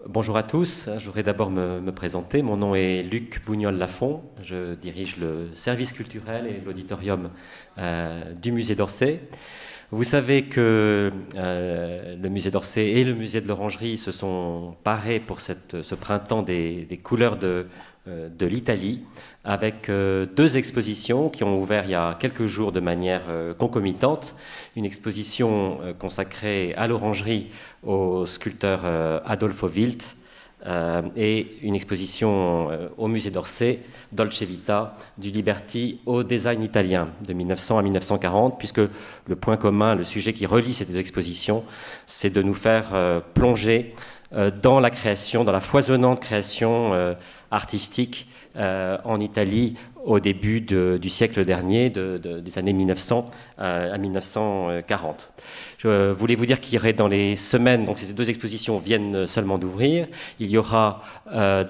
Bonjour à tous, je voudrais d'abord me présenter. Mon nom est Luc Bougnol-Lafont, je dirige le service culturel et l'auditorium du musée d'Orsay. Vous savez que le musée d'Orsay et le musée de l'Orangerie se sont parés pour ce printemps des couleurs de l'Italie, avec deux expositions qui ont ouvert il y a quelques jours de manière concomitante. Une exposition consacrée à l'Orangerie au sculpteur Adolfo Wild, et une exposition au musée d'Orsay, Dolce Vita, du Liberty au design italien, de 1900 à 1940, puisque le point commun, le sujet qui relie ces deux expositions, c'est de nous faire plonger dans la création, dans la foisonnante création artistique en Italie au début du siècle dernier, des années 1900 à 1940. Je voulais vous dire qu'il y aurait dans les semaines, donc ces deux expositions viennent seulement d'ouvrir, il y aura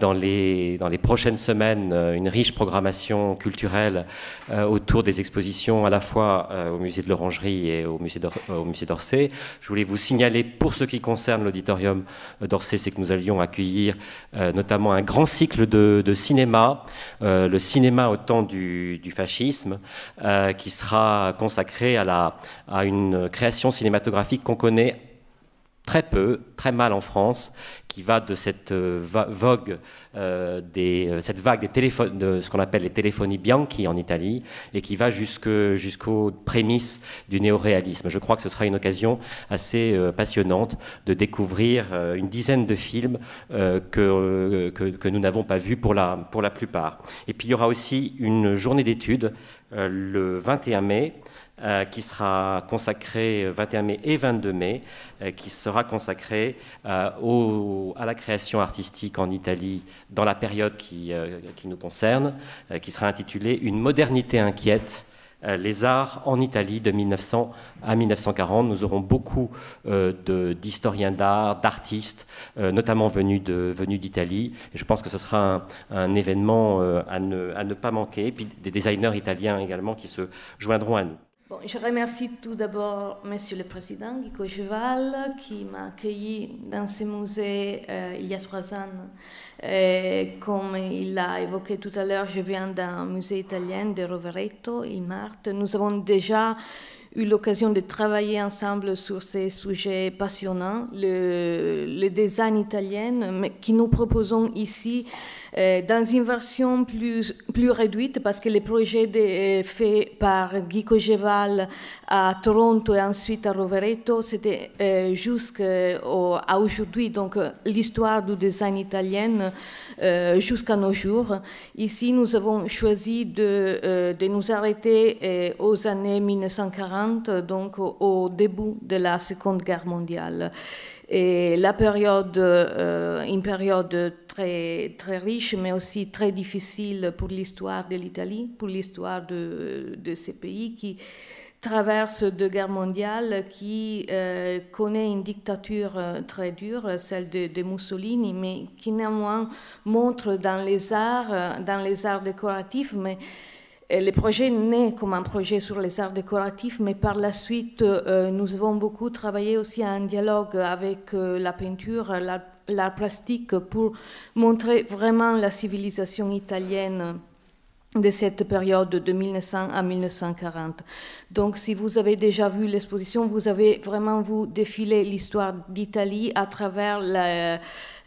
dans les prochaines semaines une riche programmation culturelle autour des expositions à la fois au musée de l'Orangerie et au musée d'Orsay. Je voulais vous signaler, pour ce qui concerne l'auditorium d'Orsay, c'est que nous allions accueillir notamment un grand cycle de cinéma, le cinéma au temps du fascisme, qui sera consacré à une création cinématographique qu'on connaît très peu, très mal en France, qui va de cette vague des téléphones, de ce qu'on appelle les téléphonies bianchi en Italie, et qui va jusqu'aux prémices du néoréalisme. Je crois que ce sera une occasion assez passionnante de découvrir une dizaine de films que nous n'avons pas vus pour la plupart. Et puis il y aura aussi une journée d'études le 21 mai, qui sera consacré 21 mai et 22 mai, qui sera consacré à la création artistique en Italie dans la période qui nous concerne, qui sera intitulée « Une modernité inquiète, les arts en Italie de 1900 à 1940 ». Nous aurons beaucoup d'historiens d'art, d'artistes, notamment venus d'Italie. Et je pense que ce sera un événement à ne pas manquer. Et puis des designers italiens également qui se joindront à nous. Bon, je remercie tout d'abord Monsieur le Président, Guico Cheval, qui m'a accueilli dans ce musée il y a 3 ans. Comme il l'a évoqué tout à l'heure, je viens d'un musée italien de Rovereto, il Marte. Nous avons déjà eu l'occasion de travailler ensemble sur ces sujets passionnants, le design italien, mais que nous proposons ici dans une version plus réduite, parce que le projet fait par Guy Cogeval à Toronto et ensuite à Rovereto, c'était jusqu'à aujourd'hui, donc l'histoire du design italien jusqu'à nos jours. Ici, nous avons choisi de nous arrêter aux années 1940, donc au début de la Seconde Guerre mondiale. Et la période, une période très, très riche, mais aussi très difficile pour l'histoire de l'Italie, pour l'histoire de ces pays qui traverse deux guerres mondiales, qui connaît une dictature très dure, celle de Mussolini, mais qui néanmoins montre dans les arts décoratifs, mais le projet naît comme un projet sur les arts décoratifs, mais par la suite, nous avons beaucoup travaillé aussi à un dialogue avec la peinture, l'art plastique, pour montrer vraiment la civilisation italienne de cette période de 1900 à 1940. Donc, si vous avez déjà vu l'exposition, vous avez vraiment vu défiler l'histoire d'Italie à travers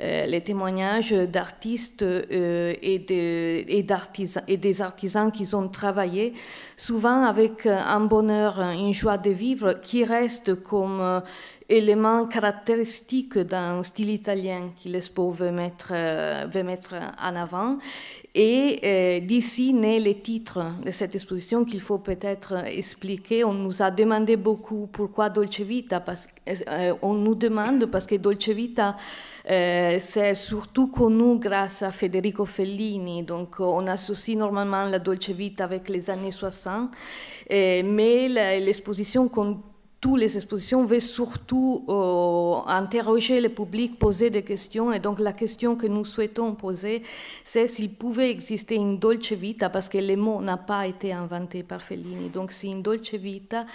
les témoignages d'artistes et des artisans qui ont travaillé, souvent avec un bonheur, une joie de vivre qui reste comme élément caractéristique d'un style italien que l'Expo veut mettre en avant. Et d'ici naît les titres de cette exposition qu'il faut peut-être expliquer. On nous a demandé beaucoup pourquoi Dolce Vita. On nous demande parce que Dolce Vita, c'est surtout connu grâce à Federico Fellini. Donc on associe normalement la Dolce Vita avec les années 60. Mais l'exposition toutes les expositions veulent surtout interroger le public, poser des questions. Et donc la question que nous souhaitons poser, c'est s'il pouvait exister une dolce vita, parce que le mot n'a pas été inventé par Fellini. Donc c'est une dolce vita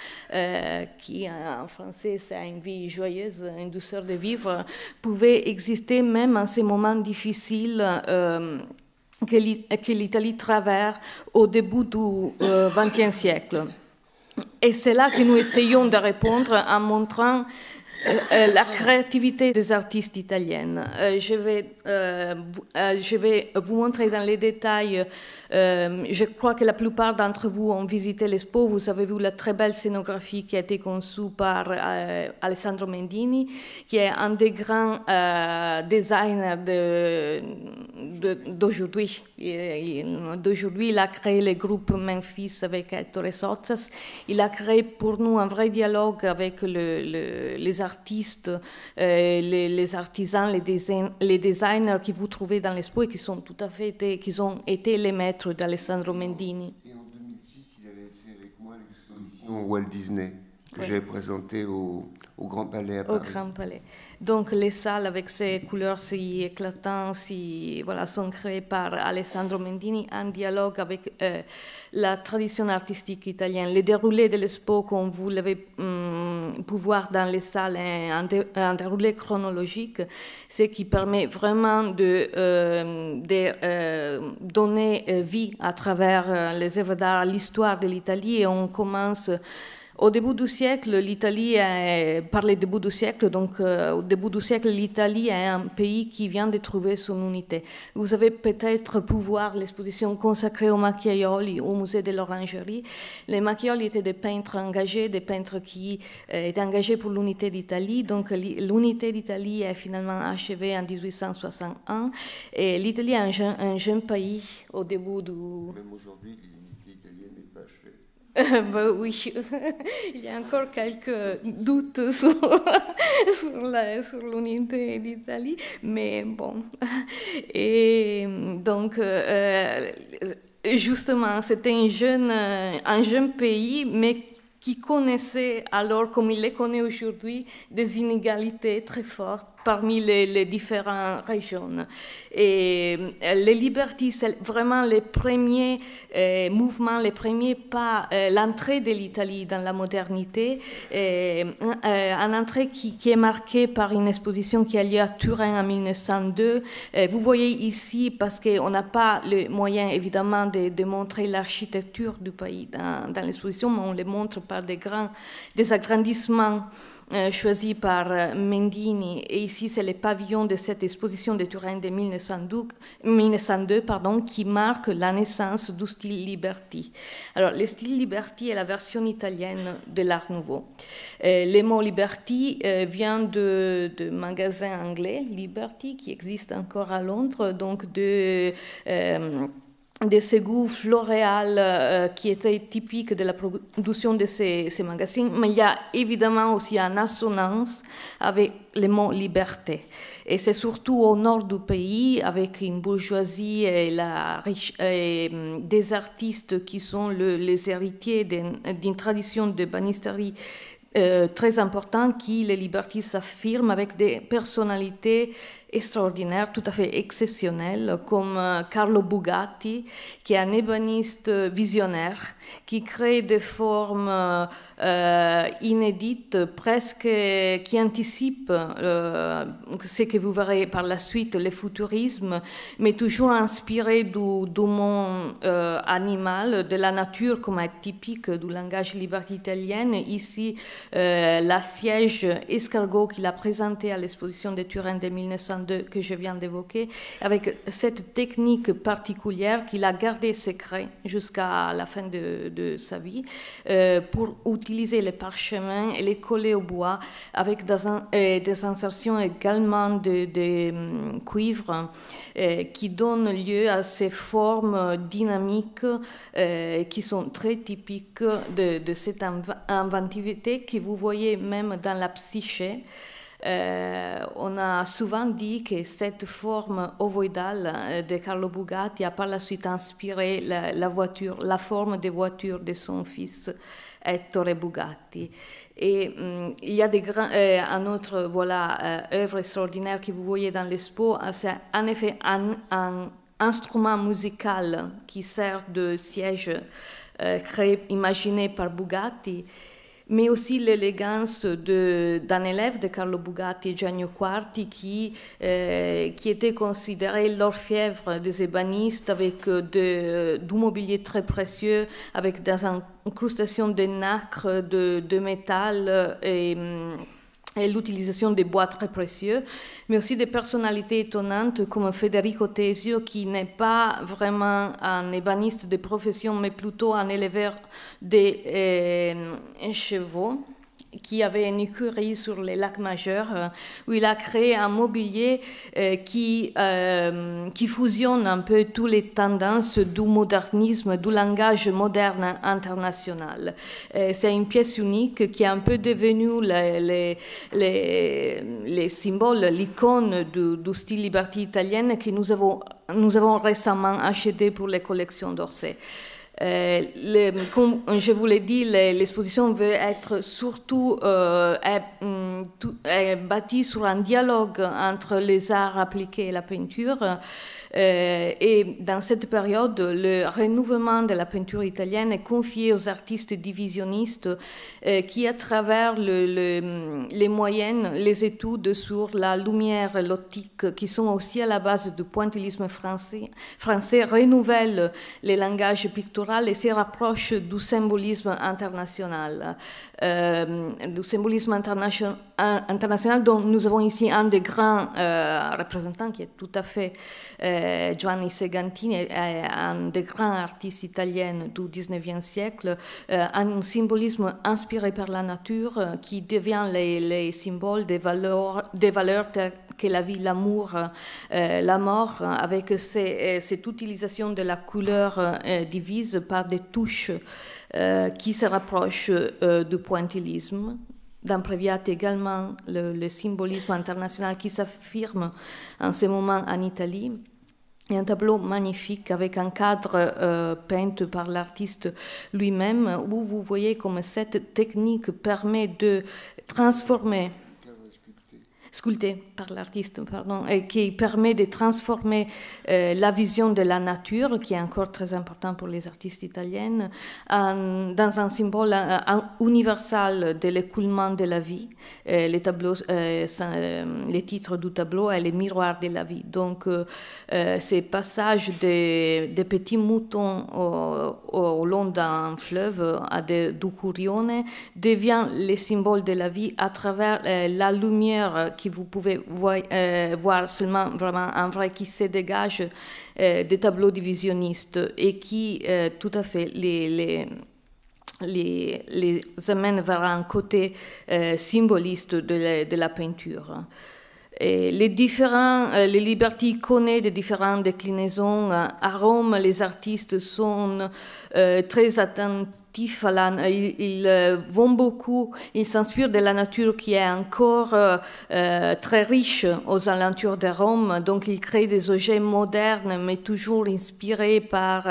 qui en français c'est une vie joyeuse, une douceur de vivre, pouvait exister même en ces moments difficiles que l'Italie traverse au début du XXe siècle. Et c'est là que nous essayons de répondre en montrant la créativité des artistes italiennes. Je vais vous montrer dans les détails. Je crois que la plupart d'entre vous ont visité l'Expo. Vous avez vu la très belle scénographie qui a été conçue par Alessandro Mendini, qui est un des grands designers d'aujourd'hui. D'aujourd'hui, il a créé le groupe Memphis avec Ettore Sozzas. Il a créé pour nous un vrai dialogue avec les artistes, les artisans, les designers que vous trouvez dans l'Expo et qui sont tout à fait qui ont été les maîtres d'Alessandro Mendini. Et en 2006, il avait fait avec moi l'exposition Walt Disney que j'avais présentée au Grand Palais à Paris. Au Grand Palais. Donc les salles avec ces couleurs si éclatantes sont créées par Alessandro Mendini en dialogue avec la tradition artistique italienne. Le déroulé de l'expo, comme vous l'avez pu voir dans les salles, est un déroulé chronologique, ce qui permet vraiment de donner vie à travers les œuvres d'art, l'histoire de l'Italie, et on commence. Au début du siècle, l'Italie par le début du siècle, donc au début du siècle, l'Italie est un pays qui vient de trouver son unité. Vous avez peut-être pu voir l'exposition consacrée aux Macchiaioli au musée de l'Orangerie. Les Macchiaioli étaient des peintres engagés, des peintres qui étaient engagés pour l'unité d'Italie. Donc l'unité d'Italie est finalement achevée en 1861. Et l'Italie est un jeune pays au début du... Même aujourd'hui, l'unité italienne n'est pas achevée. Oui, il y a encore quelques doutes sur l'unité d'Italie, mais bon. Et donc, justement, c'était un jeune pays, mais qui connaissait alors, comme il les connaît aujourd'hui, des inégalités très fortes parmi les différentes régions. Et les libertés, c'est vraiment les premiers mouvements, les premiers pas, l'entrée de l'Italie dans la modernité, une entrée qui est marquée par une exposition qui a lieu à Turin en 1902. Vous voyez ici, parce qu'on n'a pas le moyen évidemment de montrer l'architecture du pays dans l'exposition, mais on les montre par des agrandissements choisi par Mendini. Et ici, c'est le pavillon de cette exposition de Turin de 1902 qui marque la naissance du style Liberty. Alors, le style Liberty est la version italienne de l'Art Nouveau. Le mot Liberty vient de magasin anglais, Liberty, qui existe encore à Londres, donc de ces goûts floréals qui étaient typiques de la production de ces magazines, mais il y a évidemment aussi une assonance avec le mot liberté. Et c'est surtout au nord du pays, avec une bourgeoisie et des artistes qui sont les héritiers d'une tradition de banisterie très importante, qui les libertés s'affirment avec des personnalités extraordinaires, tout à fait exceptionnelles, comme Carlo Bugatti, qui est un ébéniste visionnaire, qui crée des formes inédites, presque qui anticipent ce que vous verrez par la suite, le futurisme, mais toujours inspiré du monde animal, de la nature, comme est typique du langage liberté italienne. Ici, la siège escargot qu'il a présentée à l'exposition de Turin de 1902 que je viens d'évoquer, avec cette technique particulière qu'il a gardé secret jusqu'à la fin de sa vie, pour utiliser les parchemins et les coller au bois, avec des insertions également de cuivre qui donnent lieu à ces formes dynamiques qui sont très typiques de cette inventivité que vous voyez même dans la psyché. On a souvent dit que cette forme ovoïdale de Carlo Bugatti a par la suite inspiré la forme des voitures de son fils Ettore Bugatti. Et il y a un autre œuvre extraordinaire que vous voyez dans l'expo, c'est en effet un instrument musical qui sert de siège imaginé par Bugatti, mais aussi l'élégance d'un élève de Carlo Bugatti, Gianni Quarti, qui était considéré l'orfèvre des ébénistes, avec du mobilier très précieux, avec des incrustations de nacre, de métal et l'utilisation des bois très précieux, mais aussi des personnalités étonnantes comme Federico Tesio, qui n'est pas vraiment un ébéniste de profession, mais plutôt un éleveur de chevaux, qui avait une écurie sur les lacs majeurs, où il a créé un mobilier qui fusionne un peu toutes les tendances du modernisme, du langage moderne international. C'est une pièce unique qui est un peu devenue les symboles, l'icône du style liberté italienne que nous avons récemment acheté pour les collections d'Orsay. Comme je vous l'ai dit, l'exposition veut être surtout bâtie sur un dialogue entre les arts appliqués et la peinture. Et dans cette période, le renouvellement de la peinture italienne est confié aux artistes divisionnistes qui, à travers les moyennes, les études sur la lumière et l'optique, qui sont aussi à la base du pointillisme français renouvellent les langages picturaux et se rapprochent du symbolisme international. International dont nous avons ici un des grands représentants qui est tout à fait Giovanni Segantini, un des grands artistes italiens du XIXe siècle, un symbolisme inspiré par la nature qui devient les symboles des valeurs telles que la vie, l'amour, la mort, avec cette utilisation de la couleur divise par des touches qui se rapprochent du pointillisme. Dans Previati également, le symbolisme international qui s'affirme en ce moment en Italie. Et un tableau magnifique avec un cadre peint par l'artiste lui-même, où vous voyez comme cette technique permet de transformer, sculpté par l'artiste, pardon, et qui permet de transformer la vision de la nature, qui est encore très important pour les artistes italiennes, dans un symbole universel de l'écoulement de la vie. Les titres du tableau est les miroirs de la vie. Donc, ces passages de petits moutons au long d'un fleuve du Curione devient les symboles de la vie à travers la lumière que vous pouvez voir seulement vraiment un vrai qui se dégage des tableaux divisionnistes et qui tout à fait les amène vers un côté symboliste de la peinture. Et les libertés iconées des différentes déclinaisons, à Rome, les artistes sont très attentifs. Ils vont beaucoup, ils s'inspirent de la nature qui est encore très riche aux alentours de Rome, donc ils créent des objets modernes mais toujours inspirés par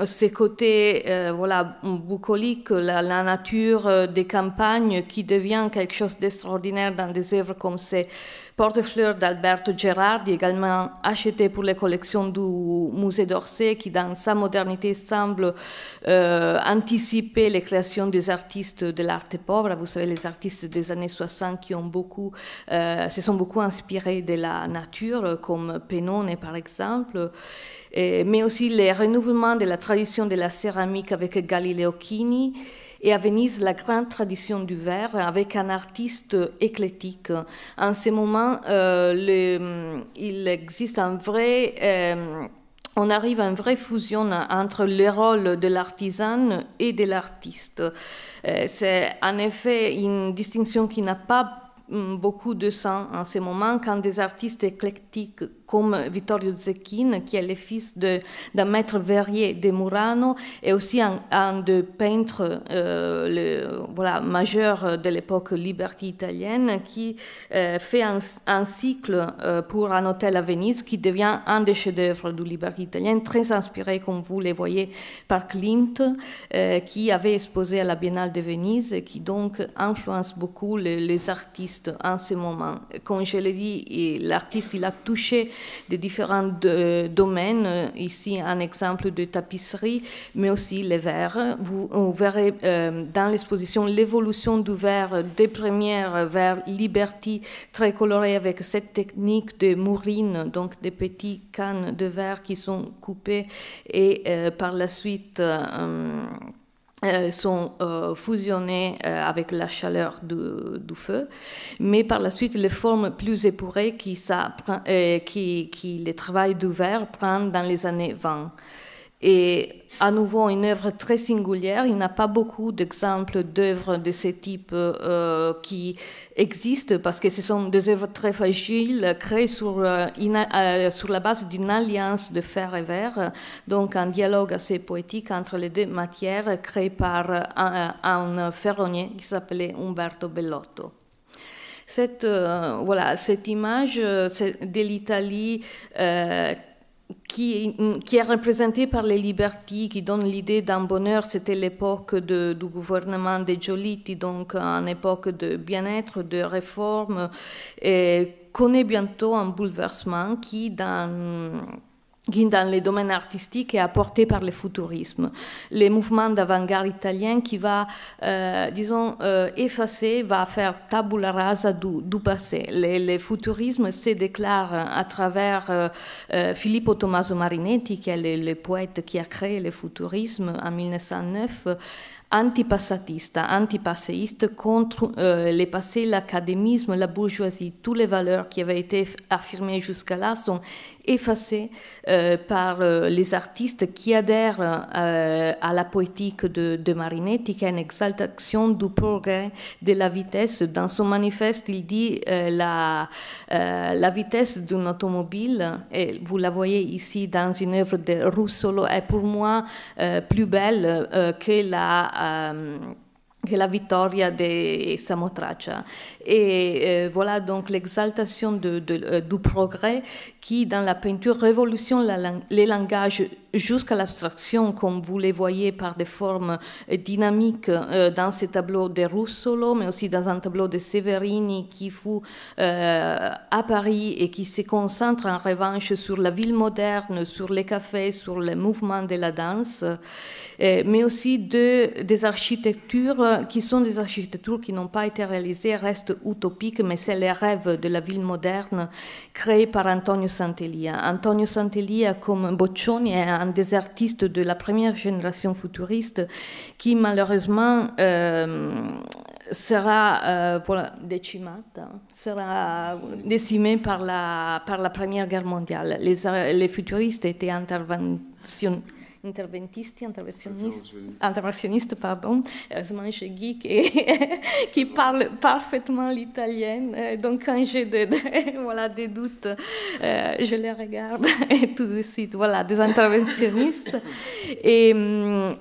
ces côtés bucoliques, la nature des campagnes qui devient quelque chose d'extraordinaire dans des œuvres comme ces Porte-fleurs d'Alberto Gerardi, également acheté pour les collections du musée d'Orsay, qui dans sa modernité semble anticiper les créations des artistes de l'arte pauvre. Vous savez, les artistes des années 60 qui ont se sont beaucoup inspirés de la nature, comme Pennone par exemple, mais aussi les renouvellements de la tradition de la céramique avec Galileo Chini. Et à Venise, la grande tradition du verre avec un artiste éclectique. En ce moment, il existe on arrive à une vraie fusion entre le rôle de l'artisan et de l'artiste. C'est en effet une distinction qui n'a pas beaucoup de sang en ce moment, quand des artistes éclectiques comme Vittorio Zecchini, qui est le fils d'un maître verrier de Murano, et aussi un de peintres majeurs de l'époque Liberty italienne, qui fait un cycle pour un hôtel à Venise qui devient un des chefs-d'œuvre du Liberty italien, très inspiré, comme vous le voyez, par Klimt, qui avait exposé à la Biennale de Venise et qui donc influence beaucoup les artistes en ce moment. Comme je l'ai dit, l'artiste il a touché de différents domaines. Ici, un exemple de tapisserie, mais aussi les verres. Vous verrez dans l'exposition l'évolution du verre, des premières verres Liberty très colorés avec cette technique de mourine, donc des petits cannes de verre qui sont coupées et par la suite sont fusionnés avec la chaleur du feu, mais par la suite les formes plus épurées qui le travail du verre prend dans les années 20. Et à nouveau une œuvre très singulière. Il n'y a pas beaucoup d'exemples d'œuvres de ce type qui existent parce que ce sont des œuvres très fragiles, créées sur la base d'une alliance de fer et verre, donc un dialogue assez poétique entre les deux matières, créé par un ferronnier qui s'appelait Umberto Bellotto. Cette image de l'Italie qui est représentée par les Liberty, qui donne l'idée d'un bonheur. C'était l'époque du gouvernement des Giolitti, donc une époque de bien-être, de réforme, et connaît bientôt un bouleversement qui dans les domaines artistiques est apporté par le futurisme. Le mouvement d'avant-garde italien qui va, effacer, va faire tabula rasa du passé. Le futurisme se déclare à travers Filippo Tommaso Marinetti, qui est le poète qui a créé le futurisme en 1909, antipasséiste contre le passé, l'académisme, la bourgeoisie. Toutes les valeurs qui avaient été affirmées jusqu'à là sont effacées par les artistes qui adhèrent à la poétique de Marinetti, qui est une exaltation du progrès, de la vitesse. Dans son manifeste, il dit la vitesse d'une automobile, et vous la voyez ici dans une œuvre de Russolo, est pour moi plus belle que la Vittoria de Samotracia. Et voilà donc l'exaltation du progrès qui, dans la peinture, révolutionne les langages jusqu'à l'abstraction, comme vous les voyez par des formes dynamiques dans ces tableaux de Russolo, mais aussi dans un tableau de Severini qui fut à Paris et qui se concentre en revanche sur la ville moderne, sur les cafés, sur le mouvement de la danse, mais aussi des architectures qui sont des architectures qui n'ont pas été réalisées, restent utopiques, mais c'est les rêves de la ville moderne créés par Antonio Santelia. Antonio Santelia, comme Boccioni, est un des artistes de la première génération futuriste qui malheureusement sera décimé par la Première Guerre mondiale. Les futuristes étaient interventionnistes, heureusement je geek et qui parle parfaitement l'italien, donc quand j'ai des doutes, je les regarde et tout de suite, des interventionnistes. Et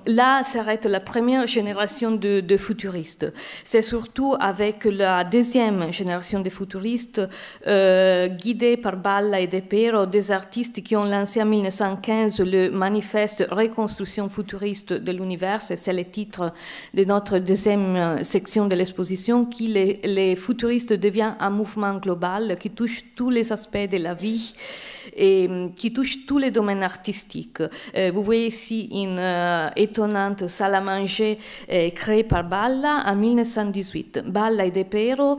là s'arrête la première génération de futuristes. C'est surtout avec la deuxième génération de futuristes, guidée par Balla et De Pero, des artistes qui ont lancé en 1915 le manifeste Reconstruction futuriste de l'univers, c'est le titre de notre deuxième section de l'exposition, qui les futuristes devient un mouvement global qui touche tous les aspects de la vie et qui touche tous les domaines artistiques. Vous voyez ici une étonnante salle à manger créée par Balla en 1918. Balla et De Pero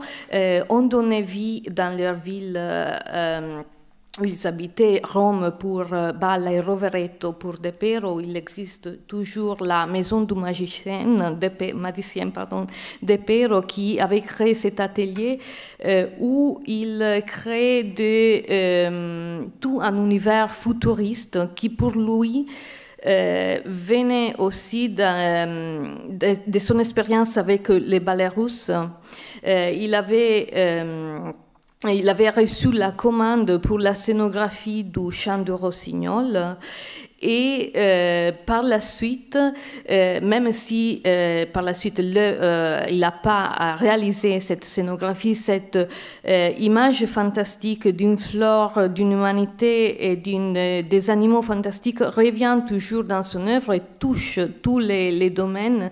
ont donné vie dans leur ville où ils habitaient, Rome pour Balla et Rovereto pour De Pero. Il existe toujours la maison du magicien De Pero qui avait créé cet atelier où il crée tout un univers futuriste qui pour lui venait aussi de son expérience avec les ballets russes. Il avait reçu la commande pour la scénographie du chant de Rossignol. Et par la suite, même si par la suite il n'a pas réalisé cette scénographie, cette image fantastique d'une flore, d'une humanité et des animaux fantastiques revient toujours dans son œuvre et touche tous les domaines,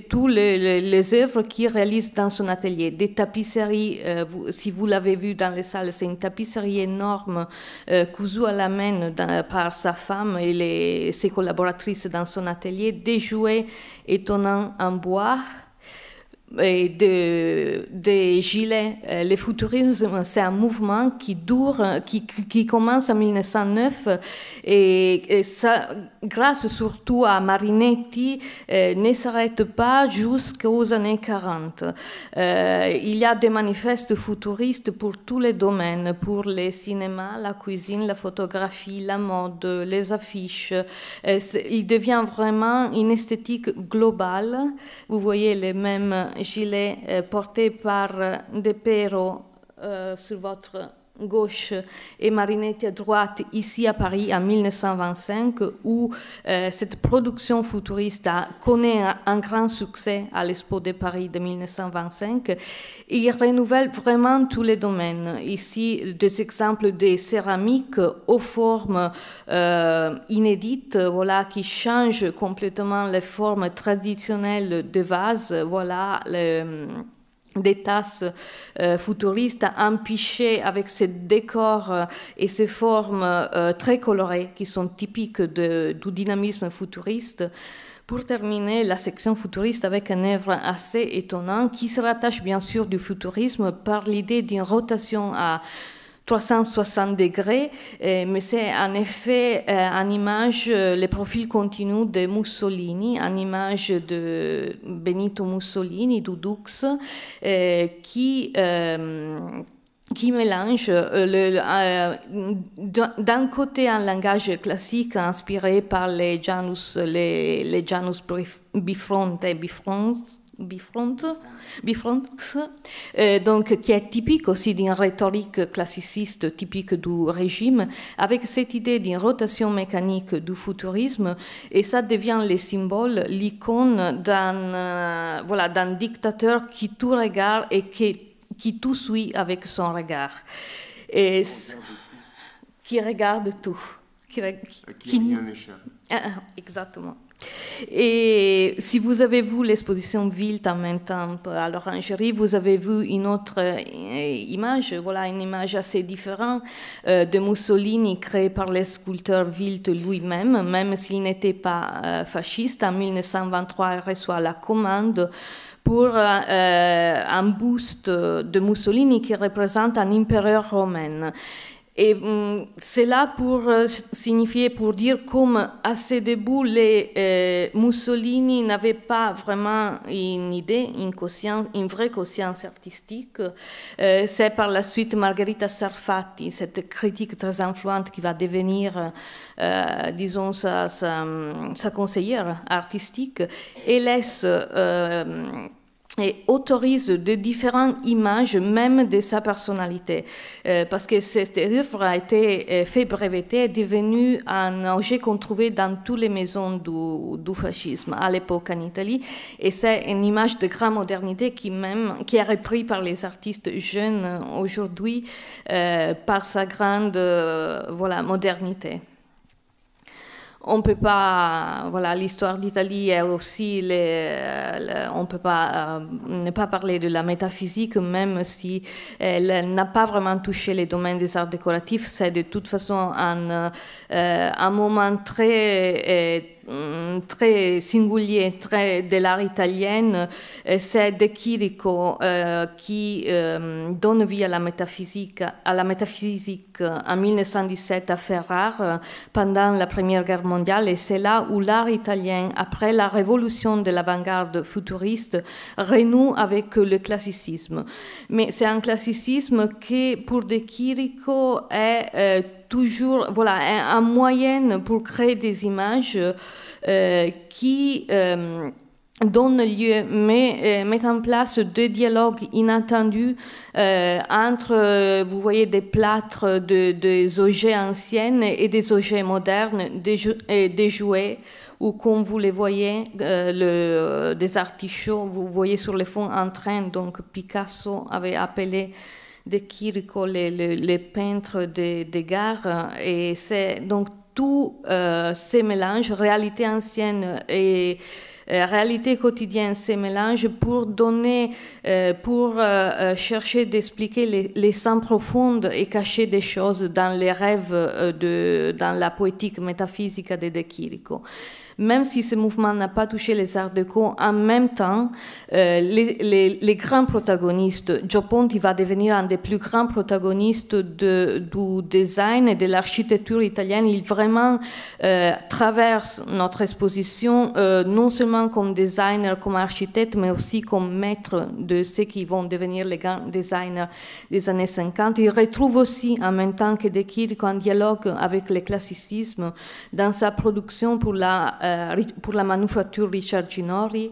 tous les œuvres qu'il réalise dans son atelier. Des tapisseries, si vous l'avez vu dans les salles, c'est une tapisserie énorme cousue à la main par sa femme et ses collaboratrices dans son atelier, des jouets étonnants en bois et des gilets. Le futurisme, c'est un mouvement qui dure, qui commence en 1909 et ça, grâce surtout à Marinetti, ne s'arrête pas jusqu'aux années 40. Il y a des manifestes futuristes pour tous les domaines, pour le cinéma, la cuisine, la photographie, la mode, les affiches. Il devient vraiment une esthétique globale. Vous voyez les mêmes gilet porté par De Pero sur votre gauche et Marinetti à droite, ici à Paris en 1925, où cette production futuriste connaît un grand succès à l'Expo de Paris de 1925. Il renouvelle vraiment tous les domaines. Ici, des exemples de céramique aux formes inédites, voilà, qui changent complètement les formes traditionnelles de vases, voilà, des tasses futuristes empichées avec ces décors et ces formes très colorées qui sont typiques du dynamisme futuriste. Pour terminer la section futuriste avec une œuvre assez étonnante qui se rattache bien sûr du futurisme par l'idée d'une rotation à 360 degrés, mais c'est en effet en image le profil continu de Mussolini, en image de Benito Mussolini, du Dux, qui mélange d'un côté un langage classique inspiré par les Janus Bifronte et Bifronx, donc qui est typique aussi d'une rhétorique classiciste typique du régime, avec cette idée d'une rotation mécanique du futurisme, et ça devient le symbole, l'icône d'un dictateur qui tout regarde et qui tout suit avec son regard, et qui regarde tout, qui rien n'échappe. Exactement. Et si vous avez vu l'exposition Wild en même temps à l'Orangerie, vous avez vu une autre image, voilà, une image assez différente de Mussolini créée par le sculpteur Wild lui-même, même s'il n'était pas fasciste. En 1923, il reçoit la commande pour un buste de Mussolini qui représente un empereur romain. Et c'est là pour signifier, pour dire comme à ses débuts, Mussolini n'avait pas vraiment une idée, une vraie conscience artistique. C'est par la suite Margherita Sarfatti, cette critique très influente qui va devenir, disons, sa conseillère artistique, et laisse et autorise de différentes images, même de sa personnalité. Parce que cette œuvre a été fait breveter, est devenue un objet qu'on trouvait dans toutes les maisons du fascisme à l'époque en Italie. Et c'est une image de grande modernité qui est reprise par les artistes jeunes aujourd'hui par sa grande modernité. On peut pas, voilà, l'histoire d'Italie est aussi, on peut pas ne pas parler de la métaphysique, même si elle n'a pas vraiment touché les domaines des arts décoratifs. C'est de toute façon un moment très singulier, très de l'art italien. C'est De Chirico qui donne vie à la métaphysique en 1917 à Ferrare pendant la Première Guerre mondiale, et c'est là où l'art italien, après la révolution de l'avant-garde futuriste, renoue avec le classicisme. Mais c'est un classicisme qui, pour De Chirico, est toujours voilà, un moyen pour créer des images qui donne lieu, met en place des dialogues inattendus entre, vous voyez, des plâtres, des objets anciens et des objets modernes, des jouets, ou comme vous les voyez, des artichauts, vous voyez sur le fond en train, donc Picasso avait appelé de Chirico les peintres des gares, et c'est donc tout ces mélanges, réalité ancienne et réalité quotidienne, ces mélanges pour donner, pour chercher d'expliquer les sens profonds et cacher des choses dans les rêves, dans la poétique métaphysique de Chirico. Même si ce mouvement n'a pas touché les arts déco, en même temps, les grands protagonistes, Gio Ponti va devenir un des plus grands protagonistes du design et de l'architecture italienne. Il vraiment traverse notre exposition, non seulement comme designer, comme architecte, mais aussi comme maître de ceux qui vont devenir les grands designers des années 50. Il retrouve aussi, en même temps que De Chirico, un dialogue avec le classicisme dans sa production pour la manufacture Richard Ginori.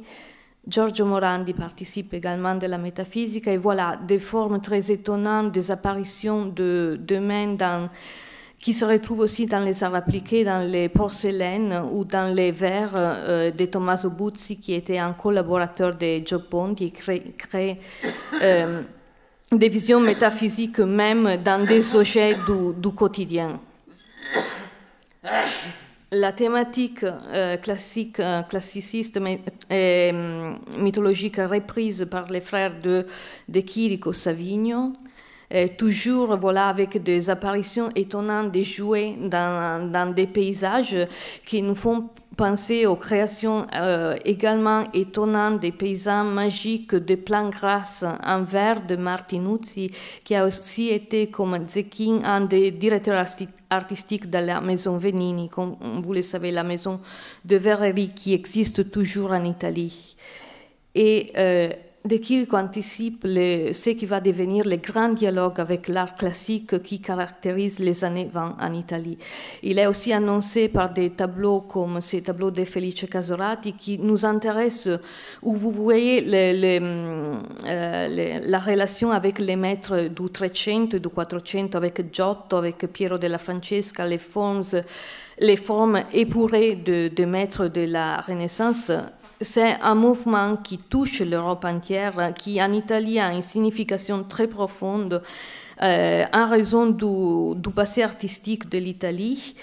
Giorgio Morandi participe également de la métaphysique, et voilà, des formes très étonnantes, des apparitions de mains qui se retrouvent aussi dans les arts appliqués, dans les porcelaines ou dans les verres de Tommaso Buzzi, qui était un collaborateur de Gio Ponti, et crée des visions métaphysiques même dans des objets du quotidien. La thématique classiciste et mythologique reprise par les frères de Chirico Savigno, toujours voilà, avec des apparitions étonnantes des jouets dans des paysages qui nous font penser aux créations également étonnantes des paysans magiques de plans grasses en verre de Martinuzzi, qui a aussi été, comme Zecchin, un des directeurs artistiques de la maison Venini, comme vous le savez, la maison de verrerie qui existe toujours en Italie. Et De Chirico anticipe ce qui va devenir le grand dialogue avec l'art classique qui caractérise les années 20 en Italie. Il est aussi annoncé par des tableaux comme ces tableaux de Felice Casorati qui nous intéressent, où vous voyez la relation avec les maîtres du 300 et du 400, avec Giotto, avec Piero della Francesca, les formes épurées de maîtres de la Renaissance. C'est un mouvement qui touche l'Europe entière, qui en Italie a une signification très profonde en raison du passé artistique de l'Italie.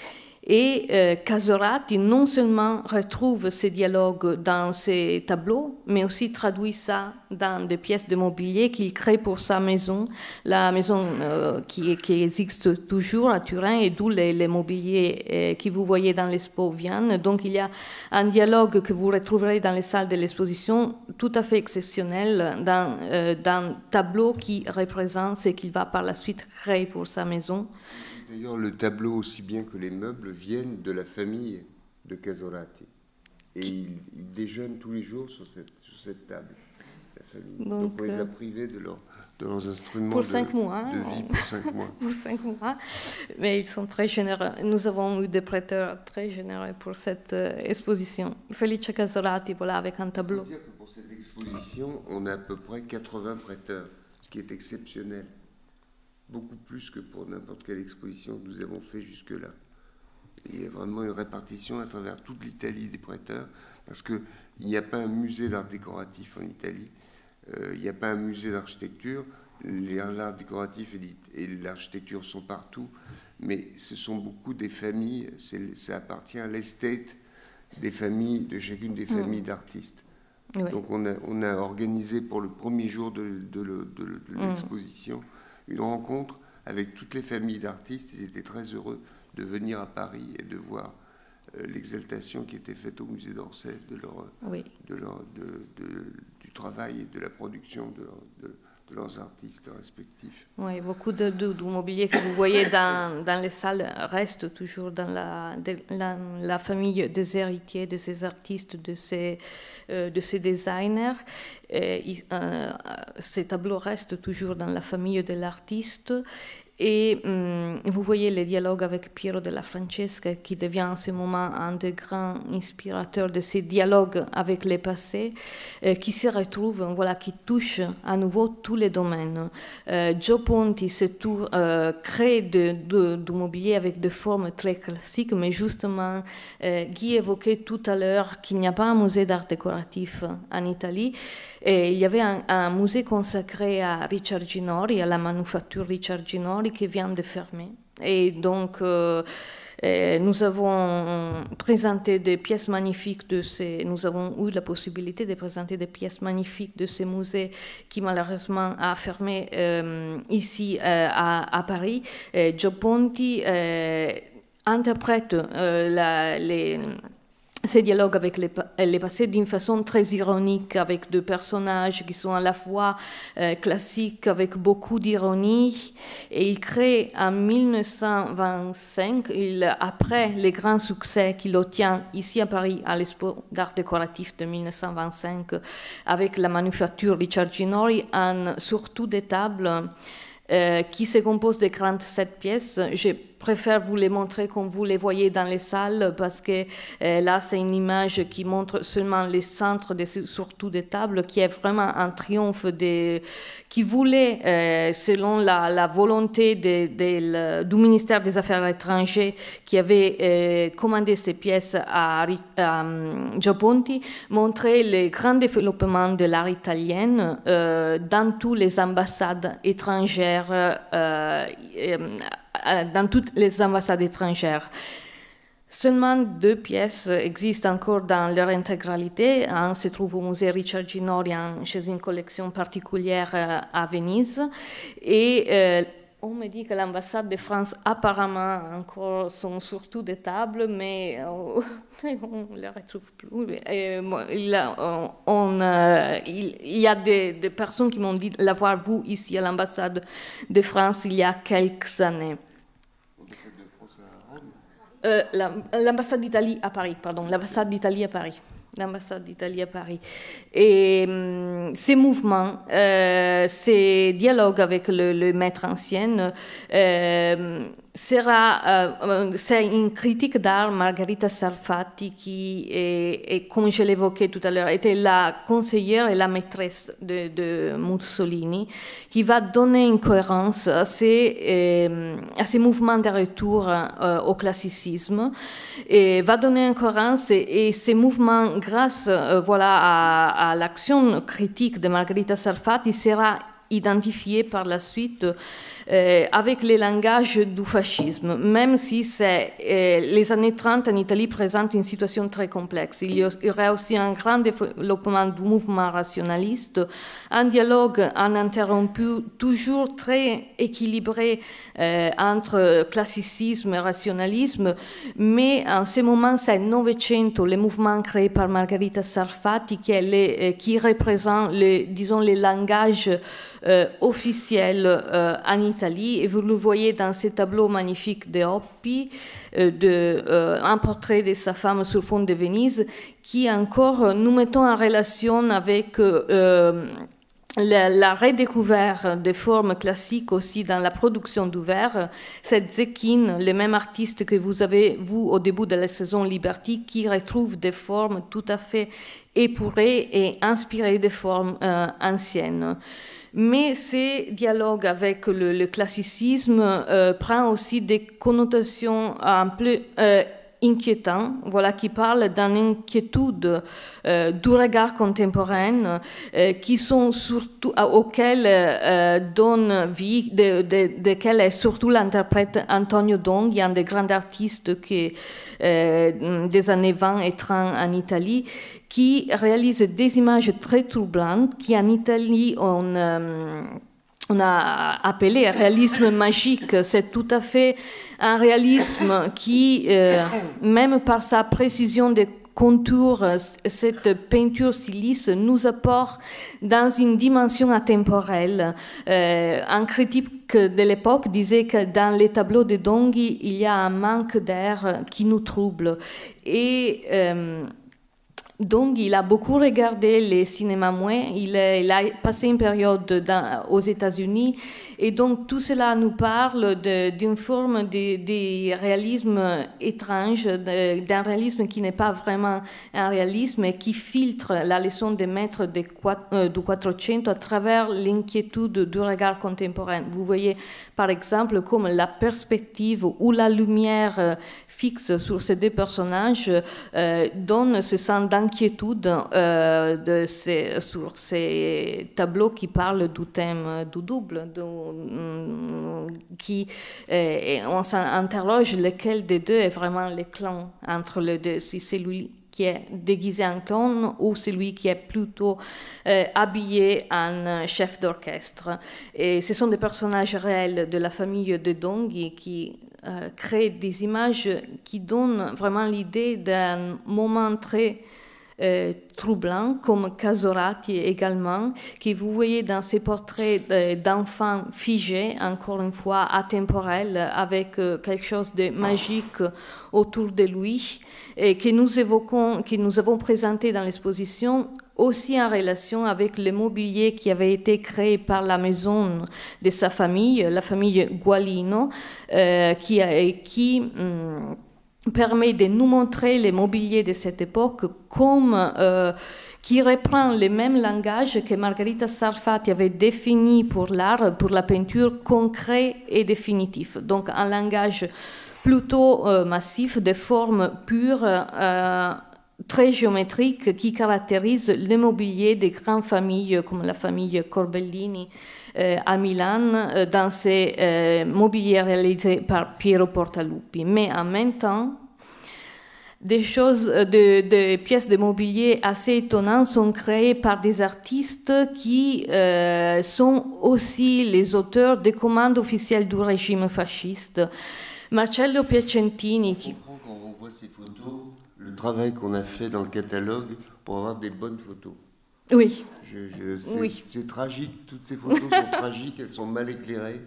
Et Casorati non seulement retrouve ces dialogues dans ses tableaux, mais aussi traduit ça dans des pièces de mobilier qu'il crée pour sa maison, la maison qui existe toujours à Turin, et d'où les mobiliers que vous voyez dans l'expo viennent. Donc il y a un dialogue que vous retrouverez dans les salles de l'exposition tout à fait exceptionnel d'un tableau qui représente ce qu'il va par la suite créer pour sa maison. D'ailleurs, le tableau, aussi bien que les meubles, viennent de la famille de Casorati. Et ils déjeunent tous les jours sur cette table, la famille. Donc on les a privés de leurs instruments pour 5 mois, de vie pour 5 mois. Pour 5 mois. Mais ils sont très généreux. Nous avons eu des prêteurs très généreux pour cette exposition. Felice Casorati, voilà, avec un tableau. Il faut dire que pour cette exposition, on a à peu près 80 prêteurs, ce qui est exceptionnel. Beaucoup plus que pour n'importe quelle exposition que nous avons fait jusque-là. Il y a vraiment une répartition à travers toute l'Italie des prêteurs, parce qu'il n'y a pas un musée d'art décoratif en Italie, il n'y a pas un musée d'architecture, l'art décoratif et l'architecture sont partout, mais ce sont beaucoup des familles, ça appartient à l'estate des familles, de chacune des familles d'artistes. Oui. Donc on a organisé pour le premier jour de l'exposition une rencontre avec toutes les familles d'artistes. Ils étaient très heureux de venir à Paris et de voir l'exaltation qui était faite au musée d'Orsay du travail et de la production de leurs artistes respectifs. Oui, beaucoup de mobilier que vous voyez dans les salles reste toujours dans la famille des héritiers, de ces artistes, de ces designers. Ces tableaux restent toujours dans la famille de l'artiste. Et vous voyez le dialogue avec Piero della Francesca, qui devient en ce moment un des grands inspirateurs de ces dialogues avec le passé, qui se retrouve, voilà, qui touche à nouveau tous les domaines. Gio Ponti crée du mobilier avec des formes très classiques, mais justement, Guy évoquait tout à l'heure qu'il n'y a pas un musée d'art décoratif en Italie. Et il y avait un musée consacré à Richard Ginori, à la manufacture Richard Ginori, qui vient de fermer. Et donc, nous avons présenté des pièces magnifiques nous avons eu la possibilité de présenter des pièces magnifiques de ce musée qui malheureusement a fermé ici à Paris. Gio Ponti interprète ces dialogues avec les passés d'une façon très ironique, avec deux personnages qui sont à la fois classiques, avec beaucoup d'ironie. Et il crée en 1925, après les grands succès qu'il obtient ici à Paris à l'Expo d'art décoratif de 1925, avec la manufacture Richard Ginori, surtout des tables qui se composent de 47 pièces. Je préfère vous les montrer comme vous les voyez dans les salles, parce que là, c'est une image qui montre seulement les centres, surtout des tables, qui est vraiment un triomphe qui voulait, selon la volonté du ministère des Affaires étrangères, qui avait commandé ces pièces à Gio Ponti, montrer le grand développement de l'art italien dans toutes les ambassades étrangères, dans toutes les ambassades étrangères. Seulement 2 pièces existent encore dans leur intégralité. Un se trouve au musée Richard Ginori chez une collection particulière à Venise. Et on me dit que l'ambassade de France apparemment encore sont surtout des tables, mais on ne les retrouve plus. Et, il y a des personnes qui m'ont dit l'avoir vu ici à l'ambassade de France il y a quelques années. L'ambassade d'Italie à Paris, pardon, l'ambassade d'Italie à Paris. L'ambassade d'Italie à Paris. Et ces mouvements, ces dialogues avec le maître ancien, c'est une critique d'art. Margherita Sarfatti, qui est, comme je l'évoquais tout à l'heure, était la conseillère et la maîtresse de Mussolini, qui va donner une cohérence à ces mouvements de retour au classicisme, et va donner une cohérence, et ces mouvements, grâce à l'action critique de Margherita Sarfatti, sera identifié par la suite avec les langages du fascisme, même si les années 30 en Italie présentent une situation très complexe. Il y aurait aussi un grand développement du mouvement rationaliste, un dialogue ininterrompu, toujours très équilibré entre classicisme et rationalisme, mais en ce moment, c'est Novecento, le mouvement créé par Margherita Sarfatti, qui représente, disons, les langages officiels en Italie, et vous le voyez dans ces tableaux magnifiques de Oppi, un portrait de sa femme sur fond de Venise, qui encore nous mettons en relation avec la redécouverte des formes classiques aussi dans la production du verre. C'est Zekin, le même artiste que vous avez vu au début de la saison Liberty, qui retrouve des formes tout à fait épurées et inspirées des formes anciennes. Mais ces dialogues avec le classicisme prennent aussi des connotations un peu inquiétantes, qui parlent d'une inquiétude du regard contemporain, qui sont surtout auxquelles donne vie, desquels est surtout l'interprète Antonio Donghi, un des grands artistes des années 20 et 30 en Italie, qui réalise des images très troublantes, qui en Italie on a appelé réalisme magique. C'est tout à fait un réalisme qui, même par sa précision de contours, cette peinture si lisse nous apporte dans une dimension atemporelle. Un critique de l'époque disait que dans les tableaux de Donghi, il y a un manque d'air qui nous trouble. Et Donc, il a beaucoup regardé les cinémas muets. Il a passé une période aux États-Unis. Et donc, tout cela nous parle d'une forme de réalisme étrange, d'un réalisme qui n'est pas vraiment un réalisme et qui filtre la leçon des maîtres du Quattrocento à travers l'inquiétude du regard contemporain. Vous voyez, par exemple, comme la perspective ou la lumière fixe sur ces deux personnages donne ce sens d'inquiétude sur ces tableaux qui parlent du thème du double, on s'interroge lequel des deux est vraiment le clown entre les deux, si c'est lui qui est déguisé en clown ou celui qui est plutôt habillé en chef d'orchestre. Et ce sont des personnages réels de la famille de Donghi qui créent des images qui donnent vraiment l'idée d'un moment très troublant, comme Casorati également, que vous voyez dans ces portraits d'enfants figés, encore une fois atemporels, avec quelque chose de magique autour de lui, et que nous avons présenté dans l'exposition, aussi en relation avec le mobilier qui avait été créé par la maison de sa famille, la famille Gualino, qui permet de nous montrer le mobilier de cette époque comme qui reprend le même langage que Margherita Sarfati avait défini pour l'art, pour la peinture, concret et définitif. Donc un langage plutôt massif, de formes pures, très géométriques, qui caractérise le mobilier des grandes familles comme la famille Corbellini à Milan, dans ces mobiliers réalisés par Piero Portaluppi. Mais en même temps, des pièces de mobilier assez étonnantes sont créées par des artistes qui sont aussi les auteurs des commandes officielles du régime fasciste. Marcello Piacentini. On comprend quand on voit ces photos le travail qu'on a fait dans le catalogue pour avoir des bonnes photos. Oui. Oui. C'est tragique, toutes ces photos sont tragiques, elles sont mal éclairées.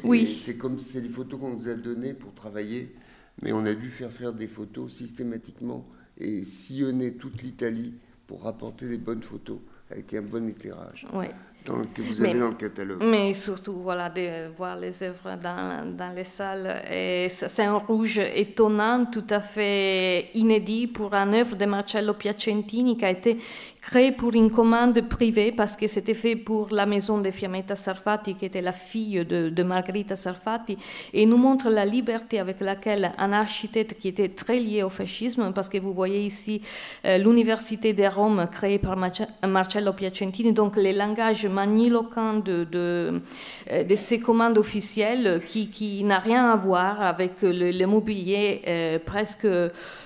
Oui. C'est les photos qu'on nous a données pour travailler, mais on a dû faire des photos systématiquement et sillonner toute l'Italie pour rapporter des bonnes photos avec un bon éclairage. Oui. Que vous avez dans le catalogue. Mais surtout, voilà, de voir les œuvres dans les salles. C'est un rouge étonnant, tout à fait inédit pour une œuvre de Marcello Piacentini qui a été créée pour une commande privée parce que c'était fait pour la maison de Fiammetta Sarfati, qui était la fille de Margherita Sarfati, et nous montre la liberté avec laquelle un architecte qui était très lié au fascisme, parce que vous voyez ici l'université de Rome créée par Marcello Piacentini, donc les langages magniloquents de ces commandes officielles qui n'a rien à voir avec le mobilier presque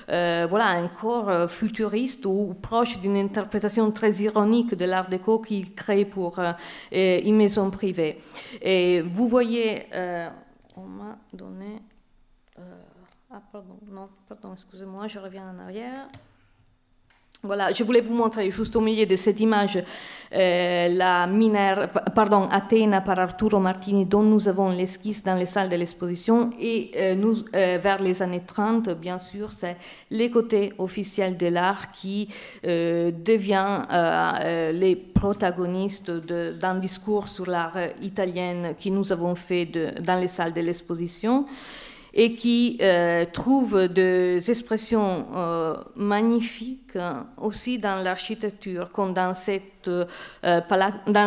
encore futuriste ou proche d'une interprétation très ironique de l'art déco qu'il crée pour une maison privée. Et vous voyez, on m'a donné... excusez-moi, je reviens en arrière. Voilà, je voulais vous montrer juste au milieu de cette image Athéna par Arturo Martini, dont nous avons l'esquisse dans les salles de l'exposition. Et vers les années 30, bien sûr, c'est les côtés officiels de l'art qui devient les protagonistes d'un discours sur l'art italien que nous avons fait dans les salles de l'exposition, et qui trouve des expressions magnifiques aussi dans l'architecture, comme dans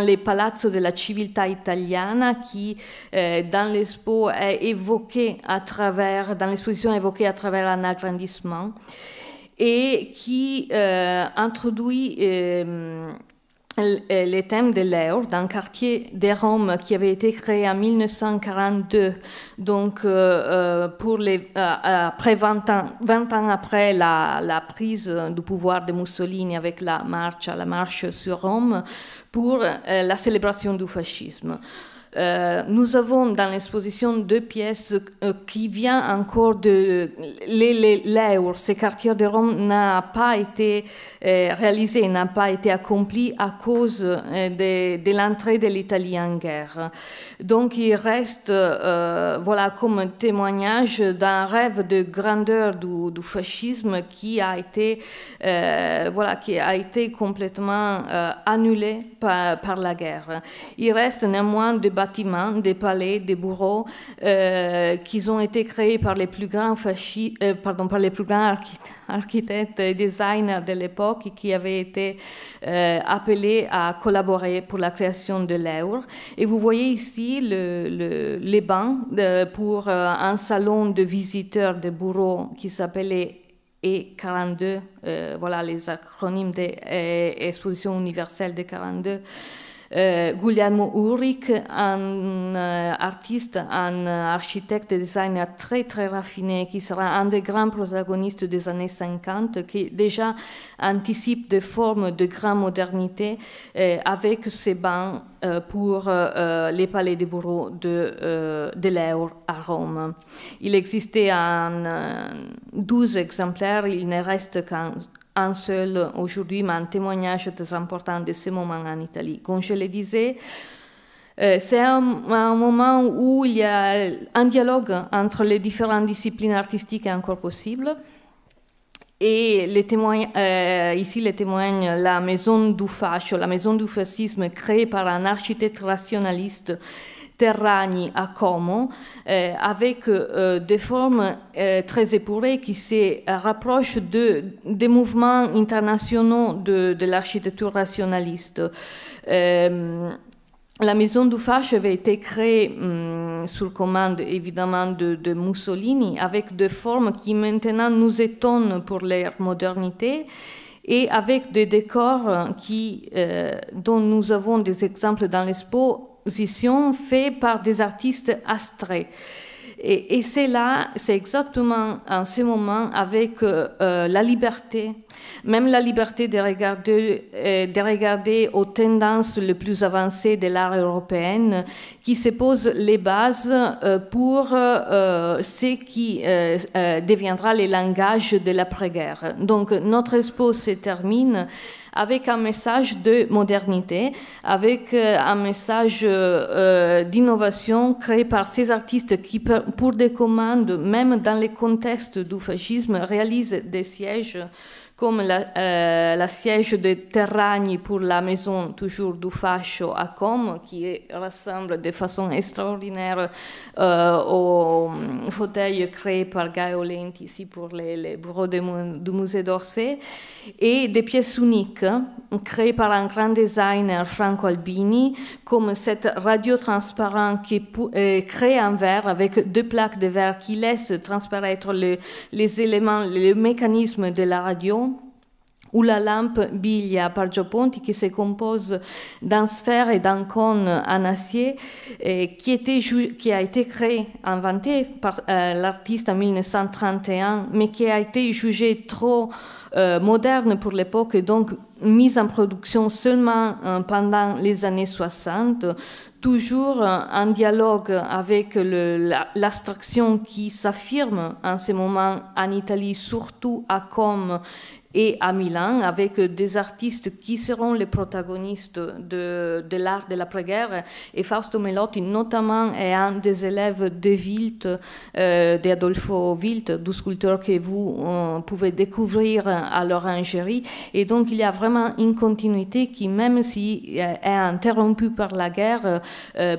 les palazzo della civiltà italiana, qui dans l'expo est évoqué dans l'exposition est évoqué à travers un agrandissement, et qui introduit les thèmes de l'Eur d'un quartier de Rome qui avait été créé en 1942, donc après 20 ans après la prise du pouvoir de Mussolini avec la marche sur Rome, pour la célébration du fascisme. nous avons dans l'exposition deux pièces qui viennent encore de l'Eur. Ce quartier de Rome n'a pas été réalisé, n'a pas été accompli à cause de l'entrée de l'Italie en guerre. Donc il reste voilà, comme témoignage d'un rêve de grandeur du fascisme qui a été, voilà, qui a été complètement annulé par la guerre. Il reste néanmoins des bâtiments, des palais, des bureaux qui ont été créés par les plus grands par les plus grands architectes et designers de l'époque qui avaient été appelés à collaborer pour la création de l'Eur. Et vous voyez ici les bancs pour un salon de visiteurs de bureaux qui s'appelait E42, voilà les acronymes des expositions universelles de 42. Guglielmo Ulrich, un artiste, un architecte et designer très très raffiné qui sera un des grands protagonistes des années 50, qui déjà anticipe des formes de grande modernité avec ses bancs pour les palais des bureaux de l'Eur à Rome. Il existait 12 exemplaires, il ne reste qu'un seul aujourd'hui, mais un témoignage très important de ce moment en Italie. Comme je le disais, c'est un moment où il y a un dialogue entre les différentes disciplines artistiques encore possible. Et ici, les témoigne la maison du fascio, la maison du fascisme créée par un architecte rationaliste, Terragni à Como, avec des formes très épurées qui se rapprochent des mouvements internationaux de l'architecture rationaliste. La maison du fascio avait été créée sur commande évidemment de Mussolini, avec des formes qui maintenant nous étonnent pour leur modernité, et avec des décors dont nous avons des exemples dans l'exposition faits par des artistes abstraits. Et c'est là, c'est exactement en ce moment avec la liberté, même la liberté de regarder aux tendances les plus avancées de l'art européen, qui se posent les bases pour ce qui deviendra le langage de l'après-guerre. Donc notre expo se termine avec un message de modernité, avec un message d'innovation créé par ces artistes qui, pour des commandes, même dans les contextes du fascisme, réalisent des sièges comme la siège de Terragni pour la maison toujours du fascio à Como, qui ressemble de façon extraordinaire au fauteuil créé par Gaio Lenti ici pour les bureaux du musée d'Orsay, et des pièces uniques créées par un grand designer, Franco Albini, comme cette radio transparente qui crée en verre avec deux plaques de verre qui laissent transparaître les éléments, le mécanisme de la radio, ou la lampe Biglia par Gioponti qui se compose d'un sphère et d'un cône en acier qui a été créé, inventé par l'artiste en 1931, mais qui a été jugé trop moderne pour l'époque et donc mise en production seulement pendant les années 60, toujours en dialogue avec l'abstraction qui s'affirme en ce moment en Italie, surtout à Como et à Milan, avec des artistes qui seront les protagonistes de l'art de l'après-guerre. Et Fausto Melotti, notamment, est un des élèves de Wild, d'Adolfo Wild, du sculpteur que vous pouvez découvrir à l'Orangerie. Et donc, il y a vraiment une continuité qui, même si est interrompue par la guerre,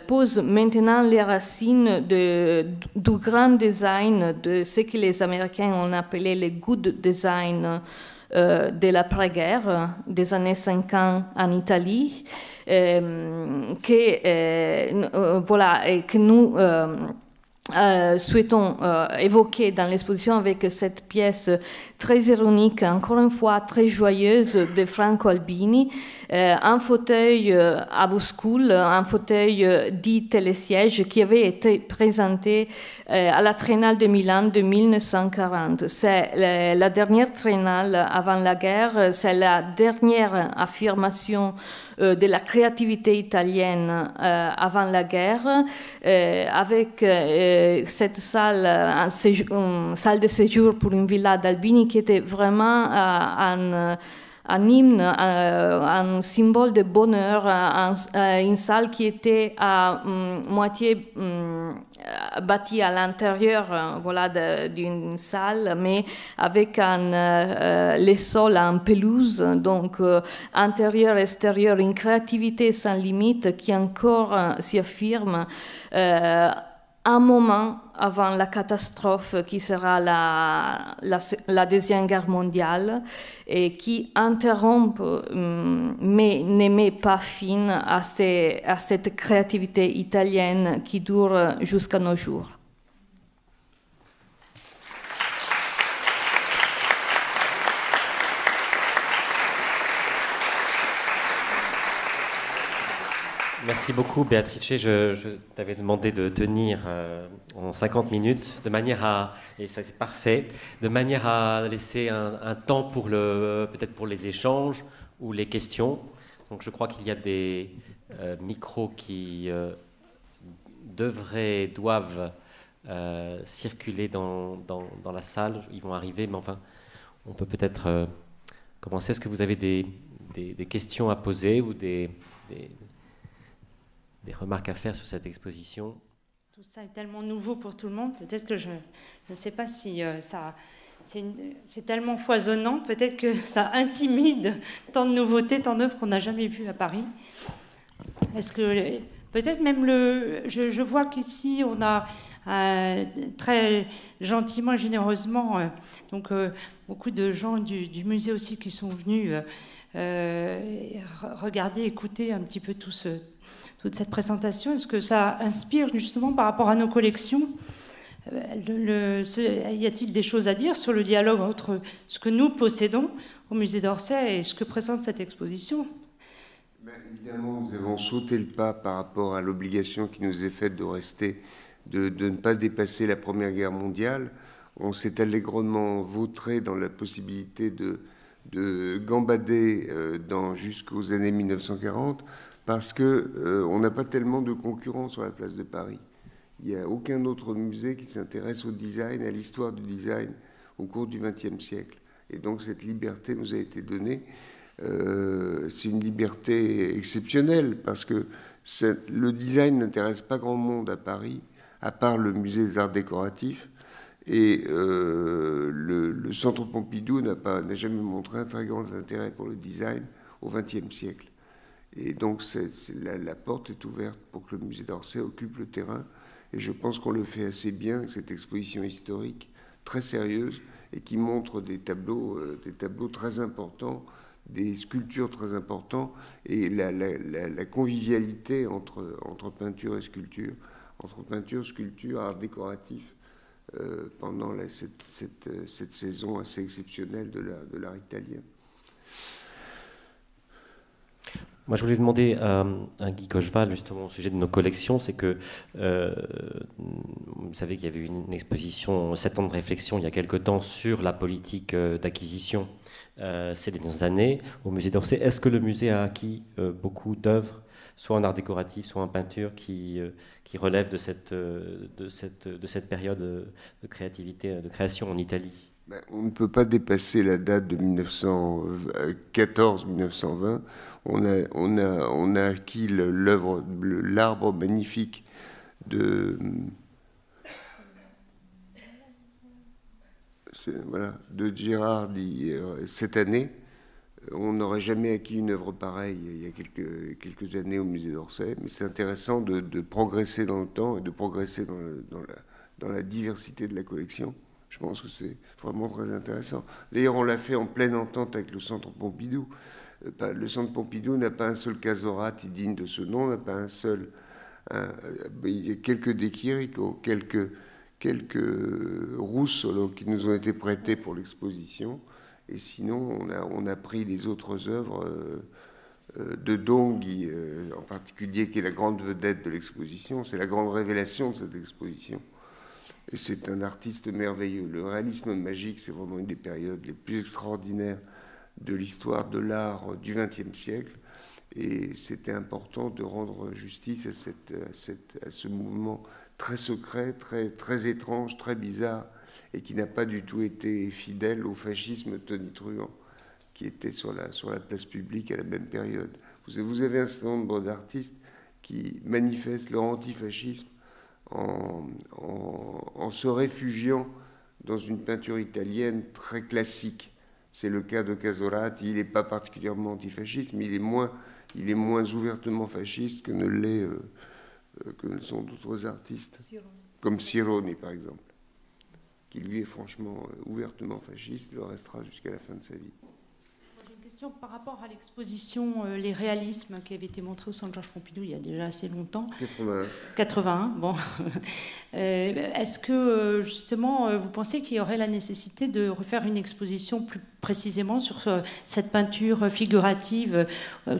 pose maintenant les racines du grand design, de ce que les Américains ont appelé le good design de l'après-guerre des années 50 en Italie, que nous souhaitons évoquer dans l'exposition avec cette pièce très ironique, encore une fois très joyeuse, de Franco Albini, un fauteuil à bouscule, un fauteuil dit télésiège qui avait été présenté à la Triennale de Milan de 1940. C'est la dernière Triennale avant la guerre, c'est la dernière affirmation de la créativité italienne avant la guerre, avec cette salle, une salle de séjour pour une villa d'Albini qui était vraiment un hymne, un symbole de bonheur, une salle qui était à moitié bâtie à l'intérieur voilà, d'une salle, mais avec les sols en pelouse, donc intérieur, extérieur, une créativité sans limite qui encore s'y affirme un moment avant la catastrophe qui sera la Deuxième Guerre mondiale et qui interrompt mais ne met pas fin à cette créativité italienne qui dure jusqu'à nos jours. Merci beaucoup, Béatrice. Je t'avais demandé de tenir en 50 minutes, de manière à, et ça c'est parfait, de manière à laisser un temps pour peut-être pour les échanges ou les questions. Donc je crois qu'il y a des micros qui doivent circuler dans la salle. Ils vont arriver, mais enfin, on peut peut-être commencer. Est-ce que vous avez des questions à poser ou des remarques à faire sur cette exposition? Tout ça est tellement nouveau pour tout le monde. Peut-être que je ne sais pas si c'est tellement foisonnant. Peut-être que ça intimide tant de nouveautés, tant d'œuvres qu'on n'a jamais vues à Paris. Est-ce que peut-être même je vois qu'ici on a très gentiment et généreusement donc beaucoup de gens du musée aussi qui sont venus regarder, écouter un petit peu toute cette présentation. Est-ce que ça inspire justement par rapport à nos collections? Y a-t-il des choses à dire sur le dialogue entre ce que nous possédons au musée d'Orsay et ce que présente cette exposition? Évidemment, nous avons sauté le pas par rapport à l'obligation qui nous est faite de rester, de ne pas dépasser la Première Guerre mondiale. On s'est allègrement vautré dans la possibilité de gambader jusqu'aux années 1940, parce qu'on n'a pas tellement de concurrents sur la place de Paris. Il n'y a aucun autre musée qui s'intéresse au design, à l'histoire du design au cours du XXe siècle. Et donc cette liberté nous a été donnée. C'est une liberté exceptionnelle, parce que le design n'intéresse pas grand monde à Paris, à part le musée des arts décoratifs. Et le Centre Pompidou n'a jamais montré un très grand intérêt pour le design au XXe siècle. Et donc la porte est ouverte pour que le musée d'Orsay occupe le terrain. Et je pense qu'on le fait assez bien avec cette exposition historique très sérieuse et qui montre des tableaux très importants, des sculptures très importantes, et la convivialité entre peinture et sculpture, entre peinture, sculpture, art décoratif, pendant cette saison assez exceptionnelle de l'art italien. Moi, je voulais demander à Guy Cocheval, justement, au sujet de nos collections. C'est que, vous savez qu'il y avait eu une exposition, 7 ans de réflexion, il y a quelque temps, sur la politique d'acquisition ces dernières années au musée d'Orsay. Est-ce que le musée a acquis beaucoup d'œuvres, soit en art décoratif, soit en peinture, qui relèvent de cette période de créativité, de création en Italie? On ne peut pas dépasser la date de 1914-1920. On a acquis l'arbre magnifique de Girardi cette année. On n'aurait jamais acquis une œuvre pareille il y a quelques années au musée d'Orsay, mais c'est intéressant de progresser dans le temps et de progresser dans la diversité de la collection. Je pense que c'est vraiment très intéressant. D'ailleurs, on l'a fait en pleine entente avec le Centre Pompidou. Le Centre Pompidou n'a pas un seul Casorati digne de ce nom, n'a pas un seul... il y a quelques De Chirico, quelques Russolo qui nous ont été prêtés pour l'exposition. Et sinon, on a pris les autres œuvres de Donghi, en particulier, qui est la grande vedette de l'exposition. C'est la grande révélation de cette exposition. Et c'est un artiste merveilleux. Le réalisme magique, c'est vraiment une des périodes les plus extraordinaires de l'histoire de l'art du XXe siècle. Et c'était important de rendre justice à ce mouvement très secret, très étrange, très bizarre, et qui n'a pas du tout été fidèle au fascisme tonitruant qui était sur la place publique à la même période. Vous avez un certain nombre d'artistes qui manifestent leur antifascisme en se réfugiant dans une peinture italienne très classique. C'est le cas de Casorati. Il n'est pas particulièrement antifasciste, mais il est moins ouvertement fasciste que ne le sont d'autres artistes, comme Sironi par exemple, qui lui est franchement ouvertement fasciste, il le restera jusqu'à la fin de sa vie. J'ai une question par rapport à l'exposition Les réalismes qui avait été montrée au Centre Georges Pompidou il y a déjà assez longtemps. 81, bon. Est-ce que justement vous pensez qu'il y aurait la nécessité de refaire une exposition plus précisément sur cette peinture figurative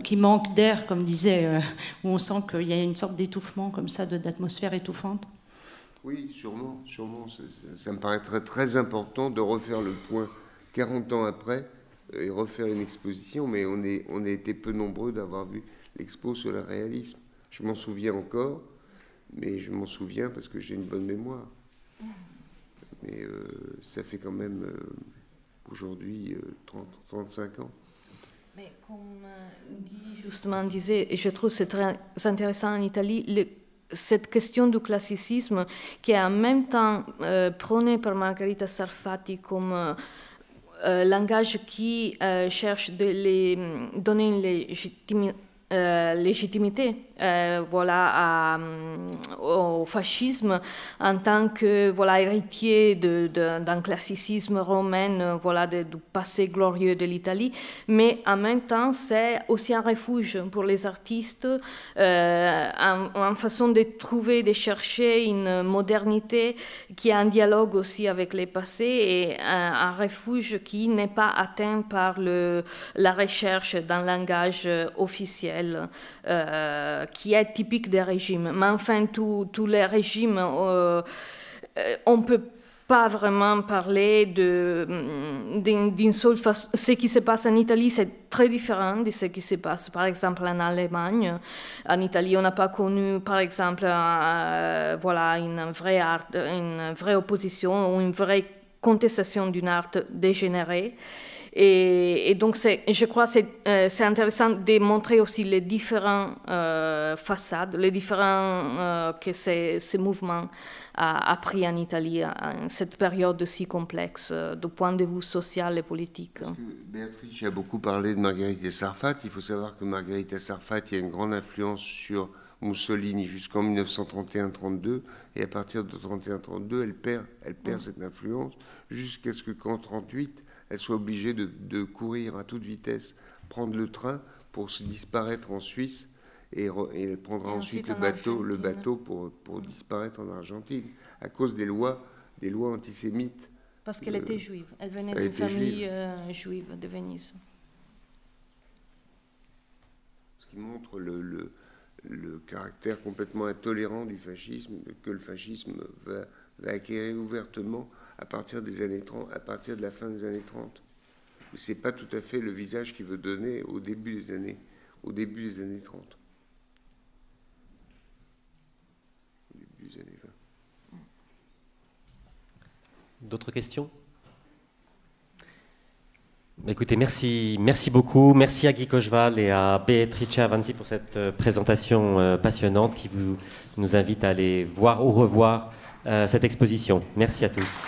qui manque d'air, comme disait, où on sent qu'il y a une sorte d'étouffement comme ça, d'atmosphère étouffante? Oui, sûrement. Ça me paraîtrait très important de refaire le point 40 ans après et refaire une exposition, mais on a été peu nombreux d'avoir vu l'expo sur le réalisme. Je m'en souviens encore, mais je m'en souviens parce que j'ai une bonne mémoire. Mais ça fait quand même aujourd'hui 35 ans. Mais comme Guy justement disait, et je trouve que c'est très intéressant en Italie, cette question du classicisme qui est en même temps prônée par Margherita Sarfatti comme langage qui cherche de donner une légitimité voilà, au fascisme en tant que voilà, héritier d'un classicisme romain, voilà, du passé glorieux de l'Italie, mais en même temps c'est aussi un refuge pour les artistes, en façon de trouver, de chercher une modernité qui est en dialogue aussi avec le passé et un refuge qui n'est pas atteint par la recherche d'un langage officiel qui est typique des régimes. Mais enfin, tous les régimes, on ne peut pas vraiment parler d'une seule façon. Ce qui se passe en Italie, c'est très différent de ce qui se passe, par exemple, en Allemagne. En Italie, on n'a pas connu, par exemple, voilà, une vraie opposition ou une vraie contestation d'une art dégénérée. Et donc, je crois que c'est intéressant de montrer aussi les différentes façades, les différents que ce mouvement a pris en Italie en cette période si complexe du point de vue social et politique. Béatrice a beaucoup parlé de Margherita Sarfatti. Il faut savoir que Margherita Sarfatti a une grande influence sur Mussolini jusqu'en 1931-32, et à partir de 1931-32, elle perd cette influence jusqu'à ce que qu'en 1938, elle soit obligée de courir à toute vitesse, prendre le train pour se disparaître en Suisse, et elle prendra ensuite le bateau pour disparaître en Argentine, à cause des lois antisémites. Parce qu'elle était juive, elle venait d'une famille juive de Venise. Ce qui montre le caractère complètement intolérant du fascisme, que le fascisme va acquérir ouvertement à partir des années 30, à partir de la fin des années 30. Mais ce n'est pas tout à fait le visage qu'il veut donner au début des années 30. Au début des années 20. D'autres questions? Écoutez, merci beaucoup. Merci à Guy Cocheval et à Beatrice Avanzi pour cette présentation passionnante qui nous invite à aller voir ou revoir cette exposition. Merci à tous.